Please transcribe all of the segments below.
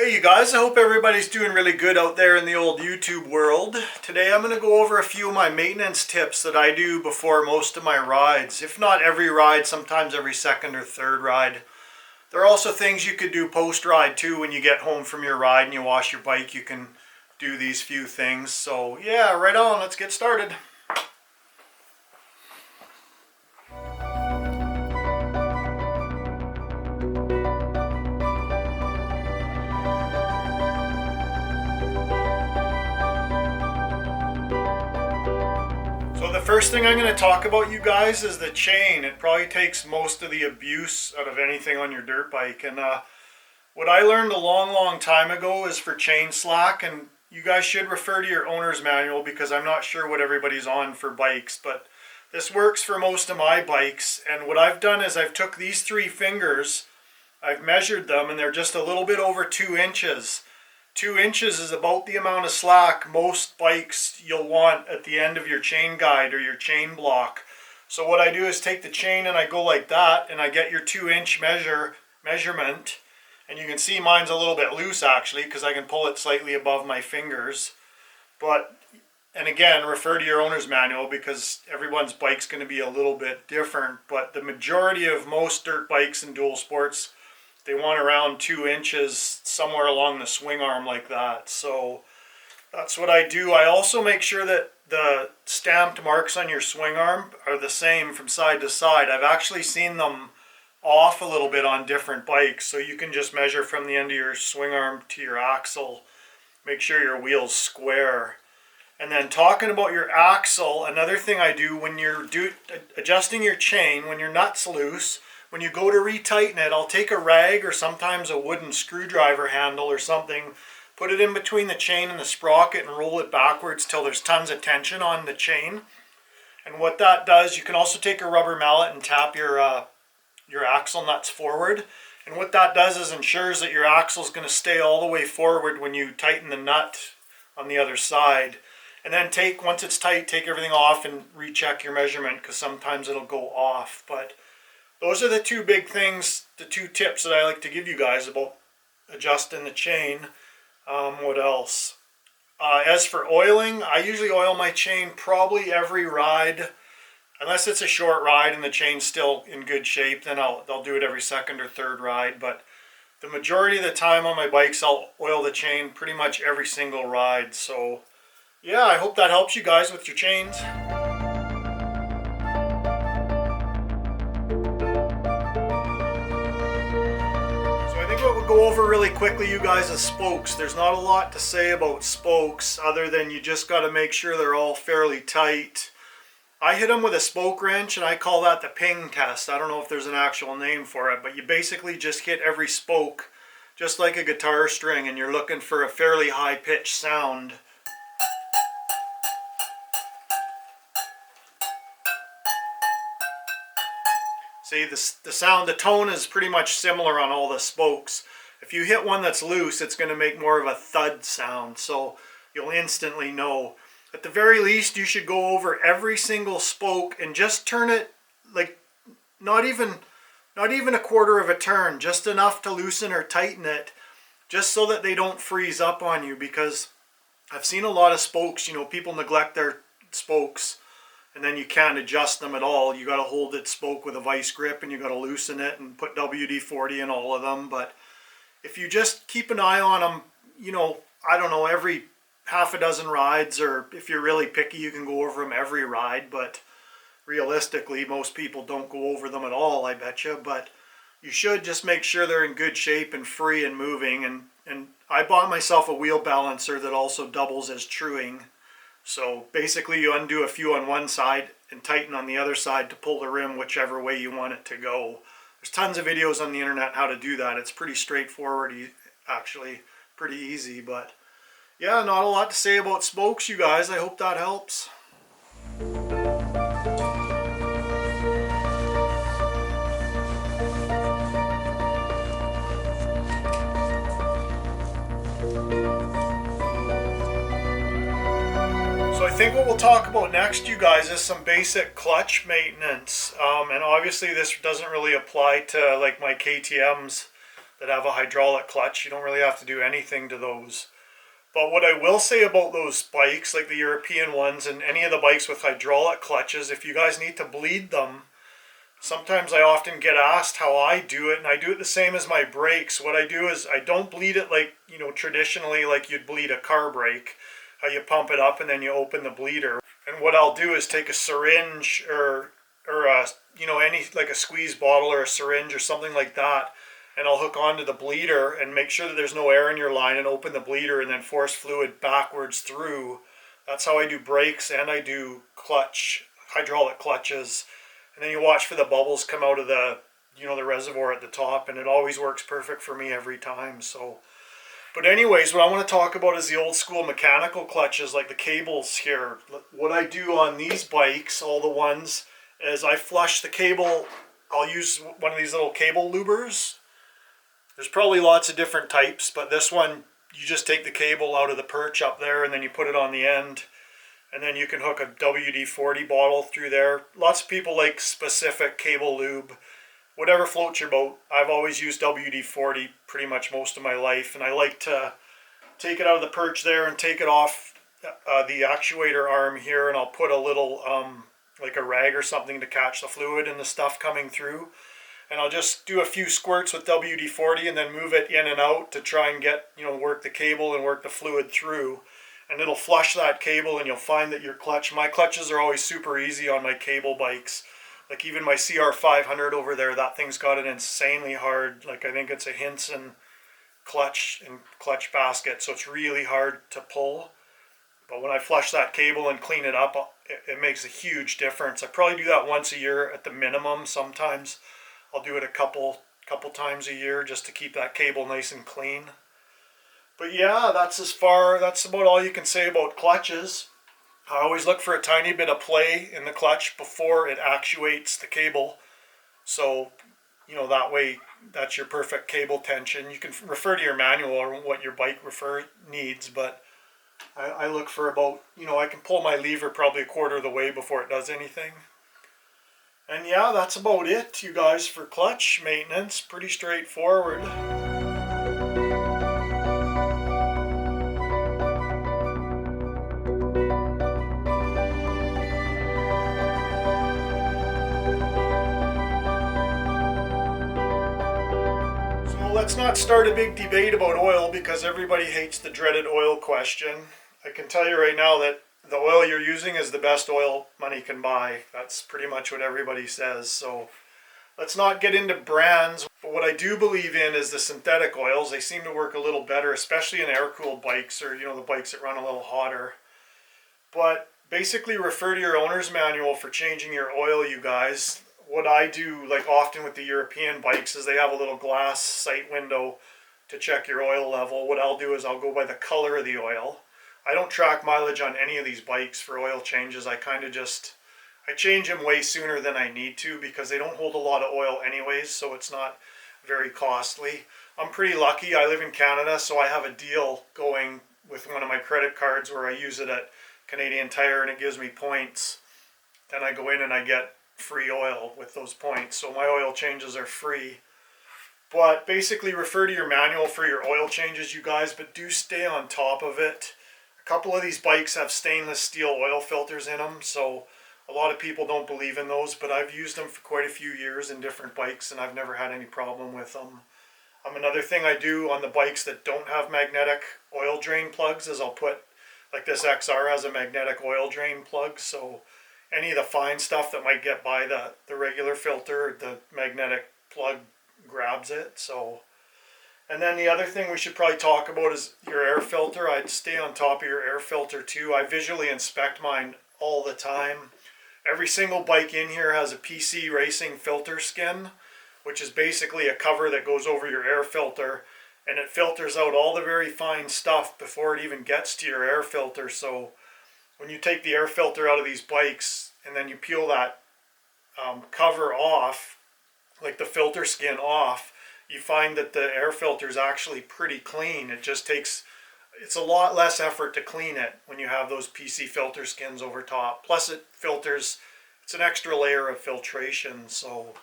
Hey you guys, I hope everybody's doing really good out there in the old YouTube world. Today I'm going to go over a few of my maintenance tips that I do before most of my rides. If not every ride, sometimes every second or third ride. There are also things you could do post-ride too. When you get home from your ride and you wash your bike, you can do these few things. So yeah, right on, let's get started. The first thing I'm going to talk about, you guys, is the chain. It probably takes most of the abuse out of anything on your dirt bike. And what I learned a long time ago is for chain slack, and you guys should refer to your owner's manual because I'm not sure what everybody's on for bikes, but this works for most of my bikes. And what I've done is I've took these three fingers, I've measured them, and they're just a little bit over 2 inches. 2 inches is about the amount of slack most bikes you'll want at the end of your chain guide or your chain block. So what I do is take the chain and I go like that, and I get your 2-inch measurement. And you can see mine's a little bit loose actually because I can pull it slightly above my fingers. And again, refer to your owner's manual because everyone's bike's going to be a little bit different. But the majority of most dirt bikes and dual sports, they want around 2 inches somewhere along the swing arm like that. So that's what I do. I also make sure that the stamped marks on your swing arm are the same from side to side. I've actually seen them off a little bit on different bikes. So you can just measure from the end of your swing arm to your axle. Make sure your wheel's square. And then talking about your axle, another thing I do when you're adjusting your chain, when your nut's loose, when you go to retighten it, I'll take a rag or sometimes a wooden screwdriver handle or something, put it in between the chain and the sprocket and roll it backwards till there's tons of tension on the chain. And what that does, you can also take a rubber mallet and tap your axle nuts forward. And what that does is ensures that your axle is going to stay all the way forward when you tighten the nut on the other side. And then once it's tight, take everything off and recheck your measurement because sometimes it'll go off. But those are the two big things, the two tips that I like to give you guys about adjusting the chain. What else? As for oiling, I usually oil my chain probably every ride. Unless it's a short ride and the chain's still in good shape, then I'll do it every second or third ride. But the majority of the time on my bikes, I'll oil the chain pretty much every single ride. So yeah, I hope that helps you guys with your chains. What we'll go over really quickly, you guys, is spokes. There's not a lot to say about spokes other than you just got to make sure they're all fairly tight. I hit them with a spoke wrench and I call that the ping test. I don't know if there's an actual name for it, but you basically just hit every spoke just like a guitar string and you're looking for a fairly high-pitched sound. See, the sound, the tone is pretty much similar on all the spokes. If you hit one that's loose, it's going to make more of a thud sound, so you'll instantly know. At the very least, you should go over every single spoke and just turn it like not even a quarter of a turn, just enough to loosen or tighten it, just so that they don't freeze up on you. Because I've seen a lot of spokes, people neglect their spokes. And then you can't adjust them at all. You got to hold that spoke with a vice grip and you got to loosen it and put WD-40 in all of them. But if you just keep an eye on them, I don't know, every half a dozen rides, or if you're really picky, you can go over them every ride. But realistically, most people don't go over them at all, I bet you. But you should just make sure they're in good shape and free and moving. And I bought myself a wheel balancer that also doubles as truing. So basically you undo a few on one side and tighten on the other side to pull the rim whichever way you want it to go. There's tons of videos on the internet how to do that. It's pretty straightforward, actually pretty easy. But yeah, not a lot to say about spokes, you guys. I hope that helps. So I think what we'll talk about next, you guys, is some basic clutch maintenance. And obviously this doesn't really apply to like my KTMs that have a hydraulic clutch. You don't really have to do anything to those. But what I will say about those bikes, like the European ones and any of the bikes with hydraulic clutches, if you guys need to bleed them, sometimes I often get asked how I do it, and I do it the same as my brakes. What I do is I don't bleed it like, traditionally like you'd bleed a car brake, how you pump it up and then you open the bleeder. And what I'll do is take a syringe or a, any like a squeeze bottle or a syringe or something like that, and I'll hook onto the bleeder and make sure that there's no air in your line and open the bleeder and then force fluid backwards through. That's how I do brakes, and I do hydraulic clutches. And then you watch for the bubbles come out of the, the reservoir at the top, and it always works perfect for me every time. So, but anyways, what I want to talk about is the old school mechanical clutches, like the cables here. What I do on these bikes, all the ones, is I flush the cable. I'll use one of these little cable lubers. There's probably lots of different types, but this one, you just take the cable out of the perch up there and then you put it on the end. And then you can hook a WD-40 bottle through there. Lots of people like specific cable lube. Whatever floats your boat. I've always used WD-40 pretty much most of my life. And I like to take it out of the perch there and take it off the actuator arm here. And I'll put a little, like a rag or something to catch the fluid and the stuff coming through. And I'll just do a few squirts with WD-40 and then move it in and out to try and get, work the cable and work the fluid through. And it'll flush that cable, and you'll find that my clutches are always super easy on my cable bikes. Like even my CR500 over there, that thing's got it insanely hard. Like I think it's a Hinson clutch and clutch basket, so it's really hard to pull. But when I flush that cable and clean it up, it makes a huge difference. I probably do that once a year at the minimum. Sometimes I'll do it a couple times a year just to keep that cable nice and clean. But yeah, that's about all you can say about clutches. I always look for a tiny bit of play in the clutch before it actuates the cable. So, that way, that's your perfect cable tension. You can refer to your manual or what your bike needs, but I look for about, I can pull my lever probably a quarter of the way before it does anything. And yeah, that's about it, you guys, for clutch maintenance. Pretty straightforward. Let's not start a big debate about oil because everybody hates the dreaded oil question. I can tell you right now that the oil you're using is the best oil money can buy. That's pretty much what everybody says. So let's not get into brands. But what I do believe in is the synthetic oils. They seem to work a little better, especially in air-cooled bikes or, the bikes that run a little hotter. But basically refer to your owner's manual for changing your oil, you guys. What I do, like often with the European bikes, is they have a little glass sight window to check your oil level. What I'll do is I'll go by the color of the oil. I don't track mileage on any of these bikes for oil changes. I change them way sooner than I need to because they don't hold a lot of oil anyways, so it's not very costly. I'm pretty lucky. I live in Canada, so I have a deal going with one of my credit cards where I use it at Canadian Tire and it gives me points. Then I go in and I get free oil with those points, so my oil changes are free. But basically refer to your manual for your oil changes, you guys, but do stay on top of it. A couple of these bikes have stainless steel oil filters in them, so a lot of people don't believe in those, but I've used them for quite a few years in different bikes and I've never had any problem with them. Another thing I do on the bikes that don't have magnetic oil drain plugs is I'll put, like this XR has a magnetic oil drain plug, so any of the fine stuff that might get by the regular filter, the magnetic plug grabs it. So, and then the other thing we should probably talk about is your air filter. I'd stay on top of your air filter too. I visually inspect mine all the time. Every single bike in here has a PC Racing filter skin, which is basically a cover that goes over your air filter, and it filters out all the very fine stuff before it even gets to your air filter. So when you take the air filter out of these bikes and then you peel that cover off, like the filter skin off, you find that the air filter is actually pretty clean. It's a lot less effort to clean it when you have those PC filter skins over top. Plus it's an extra layer of filtration. So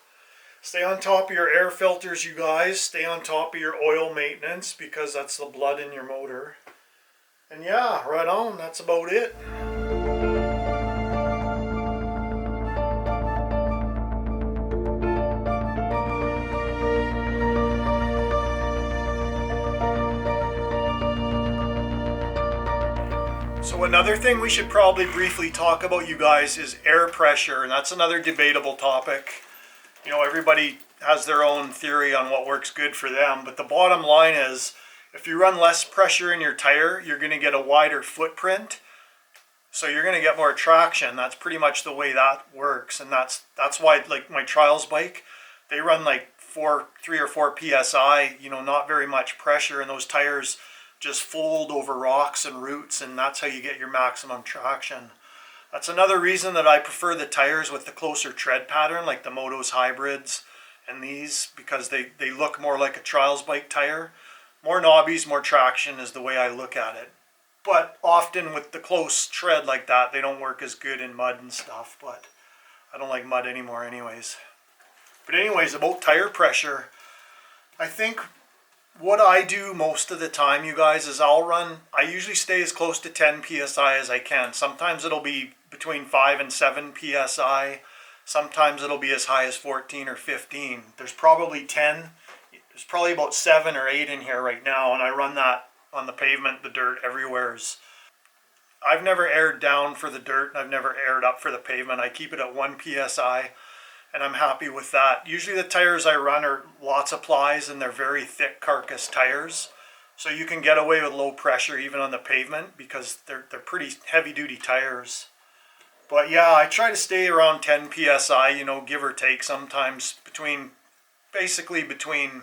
Stay on top of your air filters, you guys. Stay on top of your oil maintenance because that's the blood in your motor. And yeah, right on. That's about it. So another thing we should probably briefly talk about, you guys, is air pressure. And that's another debatable topic. You know, everybody has their own theory on what works good for them. But the bottom line is, if you run less pressure in your tire, you're going to get a wider footprint. So you're going to get more traction. That's pretty much the way that works. And that's why, like my trials bike, they run like 3 or 4 PSI, you know, not very much pressure. And those tires just fold over rocks and roots. And that's how you get your maximum traction. That's another reason that I prefer the tires with the closer tread pattern, like the Moto's hybrids and these, because they look more like a trials bike tire. More knobbies, more traction is the way I look at it. But often with the close tread like that, they don't work as good in mud and stuff. But I don't like mud anymore anyways. But anyways, about tire pressure, I think what I do most of the time, you guys, is I usually stay as close to 10 PSI as I can. Sometimes it'll be between 5 and 7 PSI. Sometimes it'll be as high as 14 or 15. There's probably 10. There's probably about 7 or 8 in here right now, and I run that on the pavement, the dirt, everywhere's. I've never aired down for the dirt, and I've never aired up for the pavement. I keep it at 1 PSI, and I'm happy with that. Usually the tires I run are lots of plies, and they're very thick carcass tires. So you can get away with low pressure even on the pavement because they're pretty heavy-duty tires. But yeah, I try to stay around 10 PSI, you know, give or take, sometimes basically between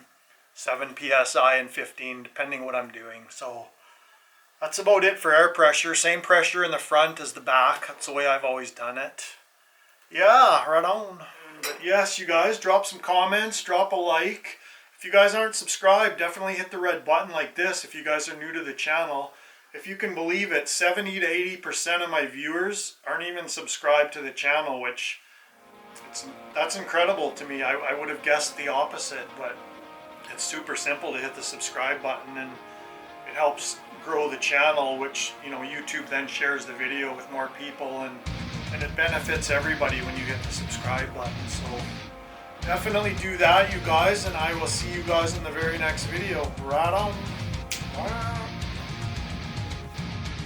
7 PSI and 15, depending what I'm doing. So that's about it for air pressure. Same pressure in the front as the back. That's the way I've always done it. Yeah, right on. But yes, you guys, drop some comments, drop a like. If you guys aren't subscribed, definitely hit the red button like this if you guys are new to the channel. If you can believe it, 70 to 80% of my viewers aren't even subscribed to the channel, which that's incredible to me. I would have guessed the opposite, but it's super simple to hit the subscribe button, and it helps grow the channel, which, you know, YouTube then shares the video with more people, and it benefits everybody when you hit the subscribe button. So definitely do that, you guys, and I will see you guys in the very next video. Right on.